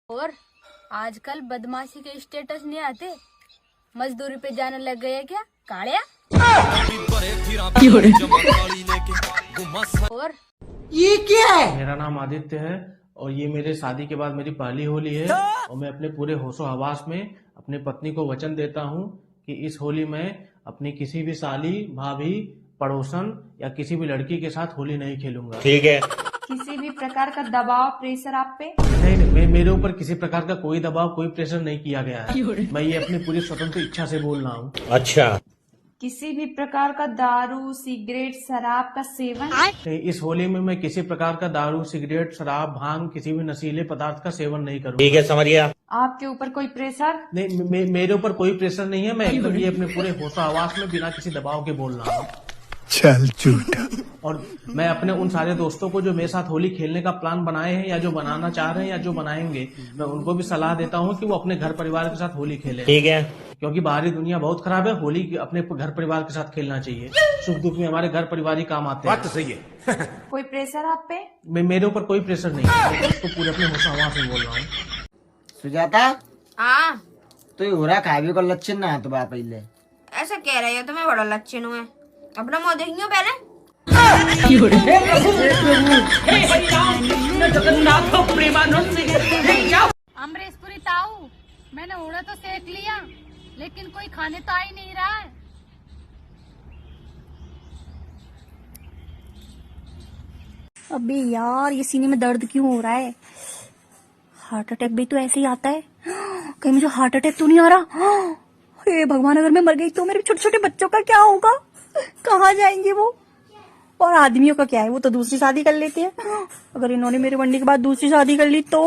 और आजकल बदमाशी के स्टेटस नहीं आते, मजदूरी पे जाने लग गए क्या कालिया? और ये क्या है? मेरा नाम आदित्य है और ये मेरे शादी के बाद मेरी पहली होली है और मैं अपने पूरे होशो हवास में अपनी पत्नी को वचन देता हूँ कि इस होली में अपनी किसी भी साली, भाभी, पड़ोसन या किसी भी लड़की के साथ होली नहीं खेलूंगा। ठीक है। किसी भी प्रकार का दबाव, प्रेशर आप पे? नहीं, मेरे ऊपर किसी प्रकार का कोई दबाव, कोई प्रेशर नहीं किया गया है। मैं ये अपनी पूरी स्वतंत्र इच्छा से बोल रहा हूँ। अच्छा। किसी भी प्रकार का दारू, सिगरेट, शराब का सेवन? नहीं, इस होली में मैं किसी प्रकार का दारू, सिगरेट, शराब, भांग, किसी भी नशीले पदार्थ का सेवन नहीं करूँगा। ठीक है, समझ गया। आपके ऊपर कोई प्रेशर? नहीं, मेरे ऊपर कोई प्रेशर नहीं है। मैं एकदम ये अपने पूरे होशो हवास में बिना किसी दबाव के बोल रहा हूँ। चल झूठा। और मैं अपने उन सारे दोस्तों को जो मेरे साथ होली खेलने का प्लान बनाए हैं या जो बनाना चाह रहे हैं या जो बनाएंगे, मैं उनको भी सलाह देता हूँ कि वो अपने घर परिवार के साथ होली खेलें। ठीक है। क्योंकि बाहरी दुनिया बहुत खराब है, होली अपने घर परिवार के साथ खेलना चाहिए। सुख दुख में हमारे घर परिवार ही काम आते हैं। बात तो सही है। कोई प्रेशर आप पे? मेरे ऊपर कोई प्रेशर नहीं है, मैं उसको पूरे अपने होशो हवास में बोल रहा हूँ। सुजाता, हाँ तो ये हो रहा खावे को लक्षण ना है तो बाप पहले ऐसा कह रहे हो तो मैं बड़ा लक्षण हूँ। अपना मुँह देखियो पहले। अमरेशपुरी ताऊ मैंने उड़ा तो सेक लिया, लेकिन कोई खाने तो आ ही नहीं रहा है। अबे यार, ये सीने में दर्द क्यों हो रहा है? हार्ट अटैक भी तो ऐसे ही आता है। कहीं मुझे हार्ट अटैक तो नहीं आ रहा? हे भगवान, अगर मैं मर गई तो मेरे छोटे छोटे बच्चों का क्या होगा? कहाँ जाएंगे वो? और आदमियों का क्या है, वो तो दूसरी शादी कर लेते हैं। अगर इन्होंने मेरे बनने के बाद दूसरी शादी कर ली तो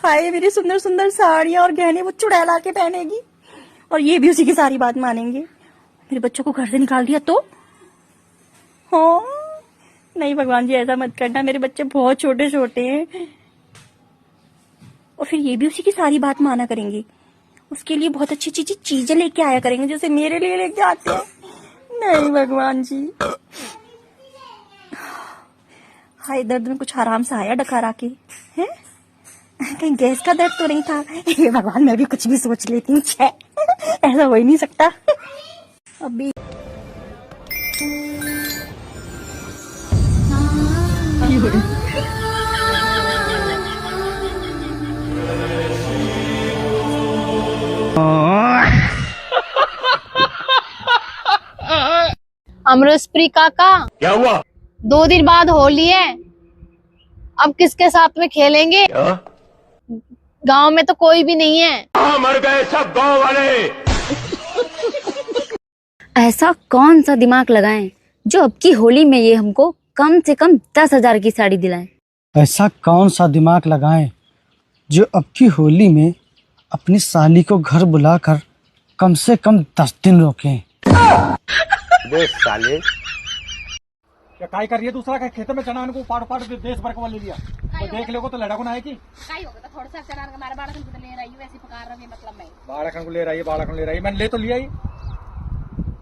हाय, मेरी सुंदर सुंदर साड़ियां और गहने वो चुड़ैला के पहनेगी और ये भी उसी की सारी बात मानेंगे। मेरे बच्चों को घर से निकाल दिया तो? हाँ, नहीं भगवान जी, ऐसा मत करना, मेरे बच्चे बहुत छोटे छोटे हैं और फिर ये भी उसी की सारी बात माना करेंगे। उसके लिए बहुत अच्छी अच्छी चीजें लेके आया करेंगे जैसे मेरे लिए लेके आते हैं। नहीं भगवान जी, हाय, दर्द में कुछ आराम से आया डकारा के, हैं? कहीं गैस का दर्द तो नहीं था? हे भगवान, मैं भी कुछ भी सोच लेती हूँ। ऐसा हो ही नहीं सकता। अभी अमरेशपुरी काका, क्या हुआ? 2 दिन बाद होली है, अब किसके साथ में खेलेंगे? गांव में तो कोई भी नहीं है। मर गए सब गांव वाले। ऐसा कौन सा दिमाग लगाएं जो अब की होली में ये हमको कम से कम 10,000 की साड़ी दिलाएं? ऐसा कौन सा दिमाग लगाएं जो अब की होली में अपनी साली को घर बुलाकर कम से कम 10 दिन रोकें। साले क्या काय कर रही है? दूसरा का खेत में चना को पाड़ देश भर का ले लिया तो देख लोगो तो लड़ा को ना है कि काई होगा तो थोड़ा सा चना का मारे बाड़कन को ले रही है, वैसे पका रही, मतलब मैं बाड़कन को ले रही है, मैंने ले तो लिया ही।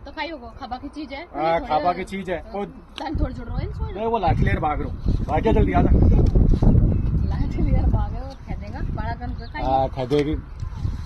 तो खाई होगा, खाबा की चीज है। हाँ, खाबा की चीज है। वो तन थोड़ी छोड़ रहे हैं, वो लाठी लेकर भाग रहा, भाग जा जल्दी, आ जा। लाठी लेकर भागे, वो खेदेगा बाड़कन को, खाई खदेगी।